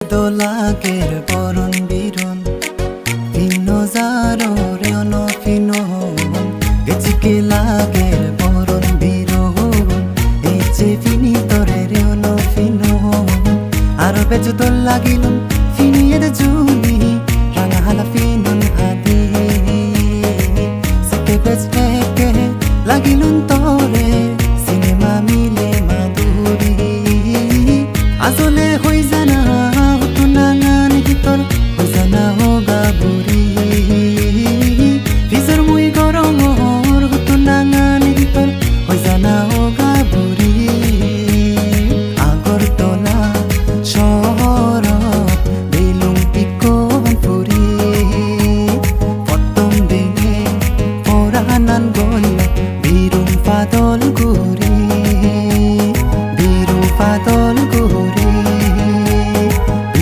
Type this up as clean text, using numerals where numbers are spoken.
দোলাগের বরণ বিরণ ভিন্ন যারো রেন ফিনন গেছিকে লাগের বরণ বিরণ এই যে ফিনি তরে রেন ফিনন আর বেজ দোল লাগিলুন ফিনিয়ের জুলি রাঙা হালা ফিনন হাদি সেকে বেজ হেকে লাগিলুন